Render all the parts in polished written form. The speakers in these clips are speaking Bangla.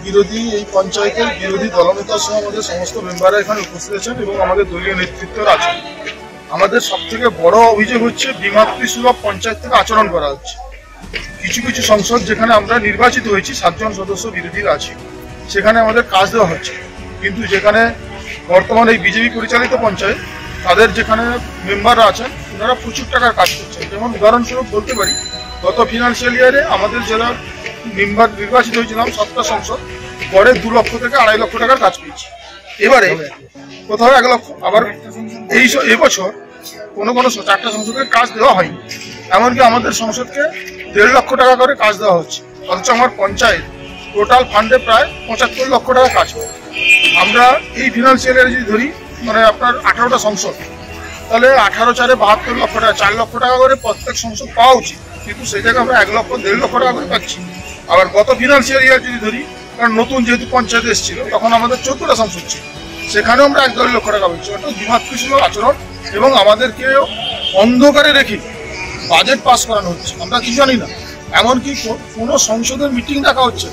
বিরোধী এই পঞ্চায়েতের বিরোধী দলনেতা সহ আমাদের সমস্ত মেম্বাররা এখানে উপস্থিত আছেন এবং আমাদের দলীয় নেতৃত্বরা আছেন। আমাদের সবথেকে বড় অভিযোগ হচ্ছে বিমাতৃসুলভ পঞ্চায়েত থেকে আচরণ করা হচ্ছে। কিছু কিছু সংসদ যেখানে আমরা নির্বাচিত হয়েছি 7 জন সদস্য বিরোধীরা আছে, সেখানে আমাদের কাজ দেওয়া হচ্ছে, কিন্তু যেখানে বর্তমানে এই বিজেপি পরিচালিত পঞ্চায়েত তাদের যেখানে মেম্বাররা আছেন ওনারা প্রচুর টাকার কাজ করছেন। যেমন উদাহরণস্বরূপ বলতে পারি, গত ফিনান্সিয়াল ইয়ারে আমাদের জেলার মেম্বার নির্বাচিত হয়েছিলাম 7টা সংসদ, পরে 2 লক্ষ থেকে 2.5 লক্ষ টাকার কাজ পেয়েছি। এবারে কোথাও 1 লক্ষ, আবার এই বছর কোনো 4টা সংসদের কাজ দেওয়া হয়নি। এমনকি আমাদের সংসদকে 1.5 লক্ষ টাকা করে কাজ দেওয়া হচ্ছে, অথচ আমার পঞ্চায়েত টোটাল ফান্ডে প্রায় 75 লক্ষ টাকা কাজ করে। আমরা এই ফিনান্সিয়াল ইয়ারে যদি ধরি, মানে আপনার 18টা সংসদ, তাহলে 18×4 = 72 লক্ষ টাকা, 4 লক্ষ টাকা করে প্রত্যেক সংসদ পাওয়া উচিত, কিন্তু সেই জায়গায় আমরা 1 লক্ষ 1.5 লক্ষ টাকা করে পাচ্ছি। আবার গত ফিনান্সিয়াল ইয়ার যদি ধরি, কারণ নতুন যেহেতু পঞ্চায়েত এসেছিল তখন আমাদের 14টা সংসদ ছিল, সেখানেও আমরা 1.5 লক্ষ টাকা পাচ্ছি। অর্থাৎ বিমাতৃসুলভ আচরণ এবং আমাদেরকে অন্ধকারে রেখে বাজেট পাস করানো হচ্ছে, আমরা কি জানি না। এমনকি কোনো সংসদের মিটিং ডাকা হচ্ছে,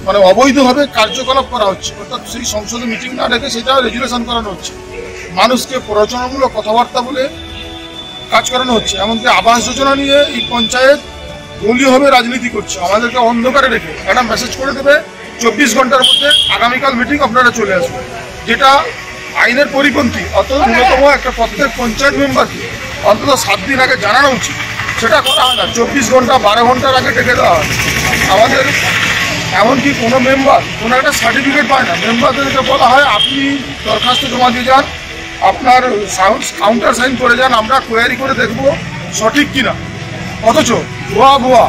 মানে অবৈধভাবে কার্যকলাপ করা হচ্ছে, অর্থাৎ সেই সংসদে মিটিং না রেখে সেটা রেজুলেশন করানো হচ্ছে, মানুষকে প্ররোচনামূলক কথাবার্তা বলে কাজ করানো হচ্ছে। এমনকি আবাস যোজনা নিয়ে এই পঞ্চায়েত দলীয়ভাবে রাজনীতি করছে, আমাদেরকে অন্ধকারে রেখে একটা মেসেজ করে দেবে 24 ঘন্টার মধ্যে আগামীকাল মিটিং আপনারা চলে আসবেন, যেটা আইনের পরিপন্থী। অর্থাৎ ন্যূনতম একটা প্রত্যেক পঞ্চায়েত মেম্বারকে অন্তত 7 দিন আগে জানানো উচিত, সেটা করা হয় না। 24 ঘন্টা 12 ঘন্টার আগে ডেকে দেওয়া হয় আমাদের। এমনকি কোনো মেম্বার কোনো একটা সার্টিফিকেট পায় না, মেম্বারদেরকে বলা হয় আপনি দরখাস্ত জমা দিয়ে যান, আপনার কাউন্টার সাইন করে যান, আমরা কোয়ারি করে দেখবো সঠিক কিনা। অথচ ভুয়া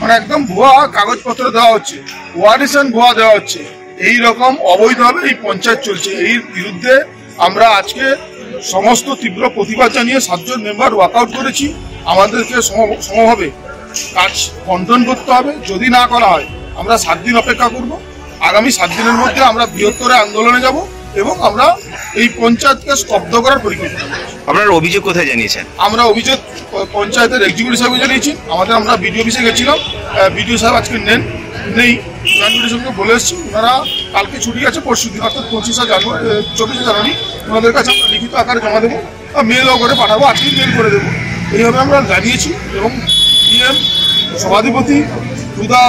মানে একদম ভুয়া কাগজপত্র দেওয়া হচ্ছে, ওয়ারিশন ভুয়া দেওয়া হচ্ছে। এই রকম অবৈধভাবে এই পঞ্চায়েত চলছে। এই বিরুদ্ধে আমরা আজকে সমস্ত তীব্র প্রতিবাদ জানিয়ে 7 জন মেম্বার ওয়াকআউট করেছি। আমাদেরকে সমভাবে কাজ বন্টন করতে হবে। যদি না করা হয় আমরা 7 দিন অপেক্ষা করব। আগামী 7 দিনের মধ্যে আমরা বৃহত্তর আন্দোলনে যাব এবং আমরা এই পঞ্চায়েতকে স্তব্ধ করার পরিকল্পনা করছি। আপনার অভিযোগ কোথায় জানিয়েছেন? আমরা অভিযোগ পঞ্চায়েতের এক্সিকিউটিভ সাহেবকে জানিয়েছি। আমরা বিডিও অফিসে গেছিলাম, বিডিও সাহেব আজকে নেই, জয়েন্ট সাহেবকে বলে এসেছি। ওনারা কালকে ছুটি আছে, পরশু দিন অর্থাৎ 24শে জানুয়ারি ওনাদের কাছে আমরা লিখিত আকারে জমা দেবো, মেলও করে পাঠাবো, আজকেই মেল করে দেবো। এইভাবে আমরা জানিয়েছি এবং ডিএম সভাধিপতি টুদা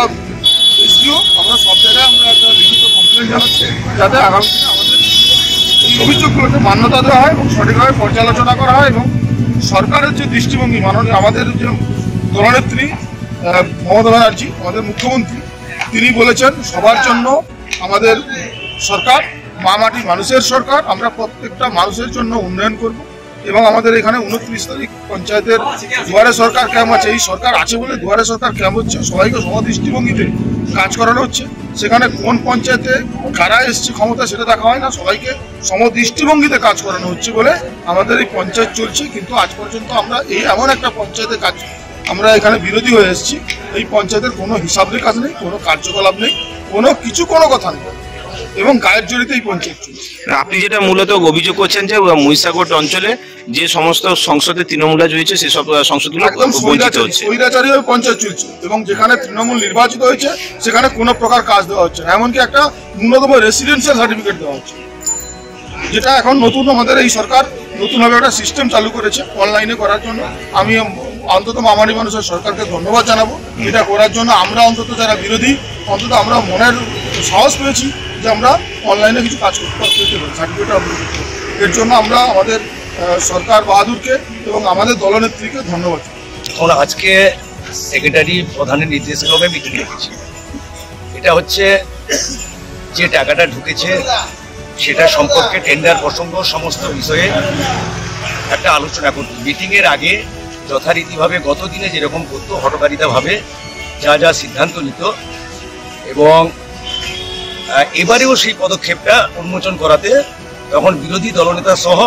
এসডিও আমরা সব জায়গায় আমরা একটা লিখিত কমপ্লেন জানাচ্ছি, যাতে আগামী দিনে আমাদের এই অভিযোগগুলোকে মান্যতা দেওয়া হয় এবং সঠিকভাবে পর্যালোচনা করা হয়। এবং সরকারের যে দৃষ্টিভঙ্গি, মাননীয় আমাদের যে দলনেত্রী মমতা ব্যানার্জি, আমাদের মুখ্যমন্ত্রী, তিনি বলেছেন সবার জন্য আমাদের সরকার, মা মাটি মানুষের সরকার, আমরা প্রত্যেকটা মানুষের জন্য উন্নয়ন করব। এবং আমাদের এখানে 29 তারিখ পঞ্চায়েতের দুয়ারে সরকার ক্যাম্প আছে। এই সরকার আছে বলে দুয়ারে সরকার ক্যাম্প হচ্ছে, সবাইকে সমদৃষ্টিভঙ্গিতে কাজ করানো হচ্ছে। সেখানে কোন পঞ্চায়েতে কারা এসছে ক্ষমতা সেটা দেখা হয় না, সবাইকে সমদৃষ্টিভঙ্গিতে কাজ করানো হচ্ছে বলে আমাদের এই পঞ্চায়েত চলছে। কিন্তু আজ পর্যন্ত আমরা এমন একটা পঞ্চায়েতের কাজ আমরা এখানে বিরোধী হয়ে এসেছি, এই পঞ্চায়েতের কোনো হিসাব নিকাশ নেই, কোনো কার্যকলাপ নেই, কোনো কথা নেই এবং গায়ের জড়িত এই পঞ্চায়েত চলছে। আপনি যেটা মূলত অভিযোগ করছেন যে মহিষাগড় অঞ্চলে যে সমস্ত সংসদে তৃণমূল রয়েছে সেসব সংসদগুলো বঞ্চিত হচ্ছে, স্বৈরাচারী পঞ্চায়েত চলছে এবং যেখানে তৃণমূল নির্বাচিত হয়েছে সেখানে কোনো প্রকার কাজ দেওয়া হচ্ছে না। এমনকি একটা ন্যূনতম রেসিডেন্সিয়াল সার্টিফিকেট দেওয়া হচ্ছে, যেটা এখন নতুন আমাদের এই সরকার নতুনভাবে একটা সিস্টেম চালু করেছে অনলাইনে করার জন্য। আমি অন্তত মামাটি মানুষের সরকারকে ধন্যবাদ জানাবো এটা করার জন্য। আমরা অন্তত যারা বিরোধী, অন্তত আমরা মনের সাহস পেয়েছি যে আমরা অনলাইনে কিছু কাজ করতে পারি, সার্টিফিকেট আপলোড করতে। এর জন্য আমরা আমাদের সরকার বাহাদুরকে এবং আমাদের দলনেত্রীকে ধন্যবাদ। আমরা আজকে সেক্রেটারি প্রধানের নির্দেশক্রমে মিটিং রেখেছি। এটা হচ্ছে যে টাকাটা ঢুকেছে সেটা সম্পর্কে টেন্ডার প্রসঙ্গ সমস্ত বিষয়ে একটা আলোচনা করব। মিটিংয়ের আগে যথারীতিভাবে গত দিনে যেরকম করতো হঠকারিতাভাবে যা সিদ্ধান্ত নিত এবং এবারেও সেই পদক্ষেপটা উন্মোচন করাতে তখন বিরোধী দলনেতা সহ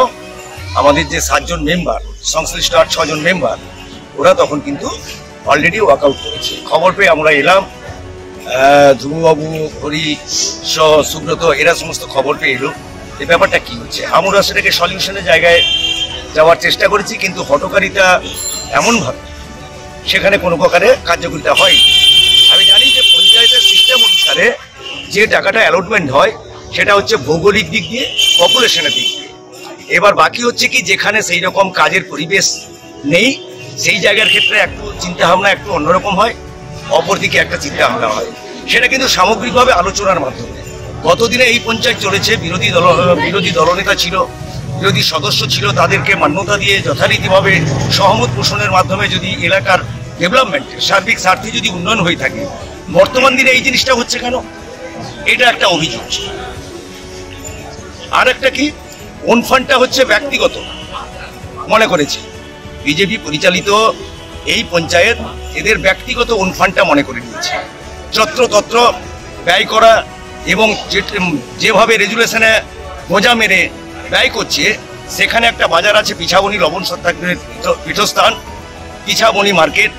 আমাদের যে 7 জন মেম্বার, সংশ্লিষ্ট 6 জন মেম্বার, ওরা তখন কিন্তু অলরেডি ওয়াকআউট করেছে। খবর পেয়ে আমরা এলাম, ধ্রুববাবু, হরি সহ সুব্রত, এরা সমস্ত খবর পেয়ে এলো এই ব্যাপারটা কি হচ্ছে। আমরা সেটাকে সলিউশনের জায়গায় যাওয়ার চেষ্টা করেছি, কিন্তু হঠকারিতা এমনভাবে সেখানে কোনো প্রকারে কার্যকরিতা হয়নি। আমি জানি যে পঞ্চায়েতের সিস্টেম অনুসারে যে টাকাটা অ্যালটমেন্ট হয় সেটা হচ্ছে ভৌগোলিক দিক দিয়ে, পপুলেশনের দিক দিয়ে। এবার বাকি হচ্ছে কি যেখানে সেই রকম কাজের পরিবেশ নেই সেই জায়গার ক্ষেত্রে একটু চিন্তাভাবনা একটু অন্যরকম হয়, অপরদিকে একটা চিন্তাভাবনা হয়। সেটা কিন্তু সামগ্রিকভাবে আলোচনার মাধ্যমে। গতদিনে এই পঞ্চায়েত চলেছে, বিরোধী দলনেতা ছিল, বিরোধী সদস্য ছিল, তাদেরকে মান্যতা দিয়ে যথারীতিভাবে সহমত পোষণের মাধ্যমে যদি এলাকার ডেভেলপমেন্টের সার্বিক স্বার্থে যদি উন্নয়ন হয়ে থাকে, বর্তমান দিনে এই জিনিসটা হচ্ছে কেন, এটা একটা অভিযোগ। আর একটা কি, ওন ফান্ডটা হচ্ছে ব্যক্তিগত মনে করেছে বিজেপি পরিচালিত এই পঞ্চায়েত, এদের ব্যক্তিগত ওন ফান্ডটা মনে করে নিয়েছে। যত্রতত্র ব্যয় করা এবং যেভাবে রেজুলেশনে বোঝা মেরে ব্যয় করছে, সেখানে একটা বাজার আছে পিছাবনি লবণ সত্যাগ্রহের পীঠস্থান, পিছাবনি মার্কেট,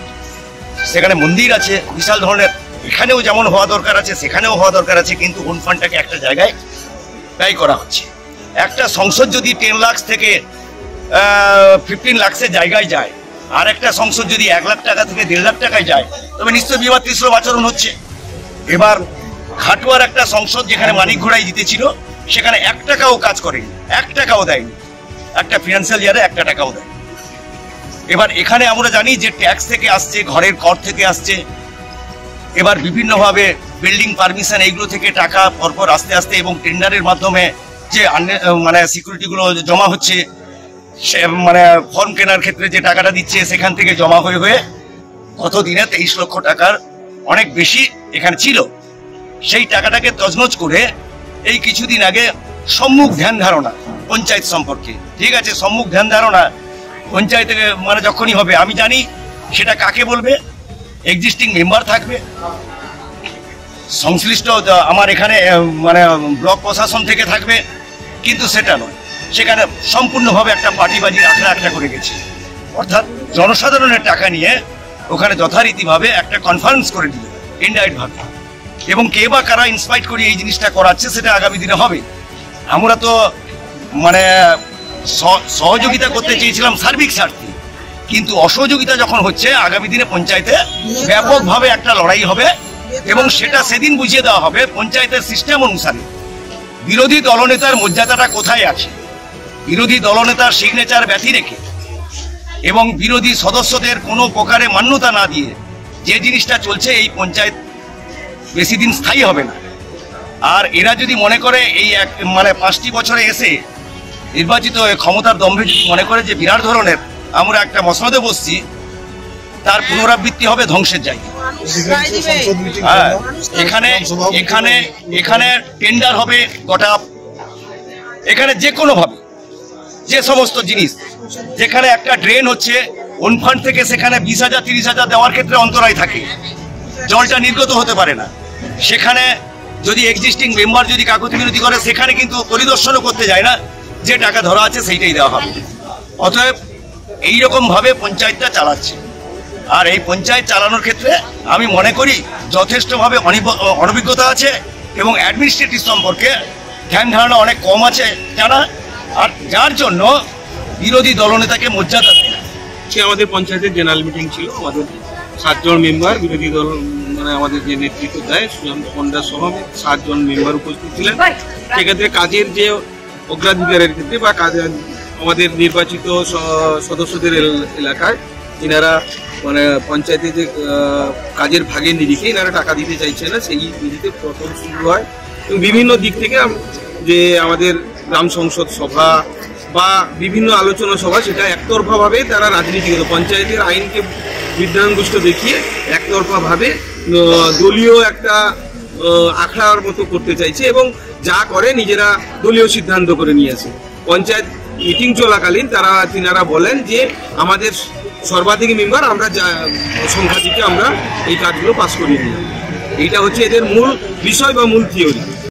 সেখানে মন্দির আছে বিশাল ধরনের, এখানেও যেমন হওয়া দরকার আছে সেখানেও হওয়া দরকার আছে, কিন্তু ওন ফান্ডটাকে একটা জায়গায় ব্যয় করা হচ্ছে। একটা সংসদ যদি 10 লাখ থেকে 15 লাখের জায়গায় যায়, আর একটা সংসদ যদি 1 লাখ টাকা থেকে 1.5 লাখ টাকায় যায়, তবে নিশ্চয়ই বিমাতৃসুলভ আচরণ হচ্ছে। এবার ঘাটুয়ার একটা সংসদ যেখানে মানিক ঘোড়াই জিতেছিল, সেখানে 1 টাকাও কাজ করেনি, 1 টাকাও দেয়নি, একটা ফিনান্সিয়াল ইয়ারে 1 টাকাও দেয়। এবার এখানে আমরা জানি যে ট্যাক্স থেকে আসছে, ঘরের কর থেকে আসছে, এবার বিভিন্নভাবে বিল্ডিং পারমিশন এইগুলো থেকে টাকা পরপর আস্তে আস্তে এবং টেন্ডারের মাধ্যমে যে মানে সিকিউরিটিগুলো জমা হচ্ছে, সে মানে ফর্ম কেনার ক্ষেত্রে যে টাকাটা দিচ্ছে সেখান থেকে জমা হয়ে হয়ে গত দিনে 23 লক্ষ টাকার অনেক বেশি এখানে ছিল। সেই টাকাটাকে তছনছ করে এই কিছুদিন আগে সম্মুখ ধ্যান ধারণা পঞ্চায়েত সম্পর্কে, ঠিক আছে, সম্মুখ ধ্যান ধারণা পঞ্চায়েতে মানে যখনই হবে, আমি জানি সেটা কাকে বলবে, এক্সিস্টিং মেম্বার থাকবে, সংশ্লিষ্ট আমার এখানে মানে ব্লক প্রশাসন থেকে থাকবে, কিন্তু সেটা নয়, সেখানে সম্পূর্ণভাবে একটা পার্টিবাজি আখড়া করে গেছে। অর্থাৎ জনসাধারণের টাকা নিয়ে ওখানে যথারীতিভাবে একটা কনফারেন্স করে দিল ইনডাইরেক্ট ভাবে, এবং কে বা কারা ইন্সপাইট করে এই জিনিসটা করাচ্ছে সেটা আগামী দিনে হবে। আমরা তো মানে সহযোগিতা করতে চেয়েছিলাম সার্বিক স্বার্থে, কিন্তু অসহযোগিতা যখন হচ্ছে আগামী দিনে পঞ্চায়েতে ব্যাপকভাবে একটা লড়াই হবে, এবং সেটা সেদিন বুঝিয়ে দেওয়া হবে পঞ্চায়েতের সিস্টেম অনুসারে বিরোধী দলনেতার মর্যাদাটা কোথায় আছে, বিরোধী দলনেতার সিগনেচার ব্যতি রেখে এবং বিরোধী সদস্যদের কোনো প্রকারে মান্যতা না দিয়ে যে জিনিসটা চলছে, এই পঞ্চায়েত বেশি দিন স্থায়ী হবে না। আর এরা যদি মনে করে এই মানে 5টি বছরে এসে নির্বাচিত ক্ষমতার দম্ভে যদি মনে করে যে বিরাট ধরনের আমরা একটা মসনদে বসছি, তার পুনরাবৃত্তি হবে ধ্বংসের জায়গা। এখানে এখানে এখানে টেন্ডার হবে গোটা, এখানে যে কোনো ভাবে যে সমস্ত জিনিস, যেখানে একটা ড্রেন হচ্ছে ওন ফান্ড থেকে, সেখানে 20,000 30,000 দেওয়ার ক্ষেত্রে অন্তরায় থাকে, জলটা নির্গত হতে পারে না। সেখানে যদি এক্সিস্টিং মেম্বার যদি কাগজ বিরোধী করে, সেখানে কিন্তু পরিদর্শনও করতে যায় না, যে টাকা ধরা আছে সেইটাই দেওয়া হবে। অতএব এইরকম ভাবে পঞ্চায়েতটা চালাচ্ছে। আর এই পঞ্চায়েত চালানোর ক্ষেত্রে আমি মনে করি যথেষ্টভাবে অনভিজ্ঞতা আছে এবং অ্যাডমিনিস্ট্রেটিভ সম্পর্কে ধ্যান ধারণা অনেক কম আছে জানা, আর যার জন্য বিরোধী দলনেতাকে মর্যাদা দেয়। আমাদের পঞ্চায়েতের জেনারেল মিটিং ছিল, আমাদের 7 জন মেম্বার, বিরোধী দল মানে আমাদের যে নেতৃত্ব দেয় সুশান্ত পণ্ডা সহ 7 জন মেম্বার উপস্থিত ছিলেন। সেক্ষেত্রে কাজের যে অগ্রাধিকারের ক্ষেত্রে বা কাজের আমাদের নির্বাচিত সদস্যদের এলাকায় এনারা মানে পঞ্চায়েতে যে কাজের ভাগের নিরিখে এনারা টাকা দিতে চাইছে না, সেই নিরিখে প্রথম শুরু হয়। এবং বিভিন্ন দিক থেকে যে আমাদের গ্রাম সংসদ সভা বা বিভিন্ন আলোচনা সভা, সেটা একতরফাভাবে তারা রাজনীতিগত পঞ্চায়েতের আইনকে বিদ্যাঙ্গুষ্ট দেখিয়ে একতরফাভাবে দলীয় একটা আখড়ার মতো করতে চাইছে, এবং যা করে নিজেরা দলীয় সিদ্ধান্ত করে নিয়েছে। পঞ্চায়েত মিটিং চলাকালীন তিনারা বলেন যে আমাদের সর্বাধিক মেম্বার, আমরা সংখ্যা থেকে আমরা এই কাজগুলো পাস করিয়ে নিলাম। এইটা হচ্ছে এদের মূল বিষয় বা মূল থিওরি।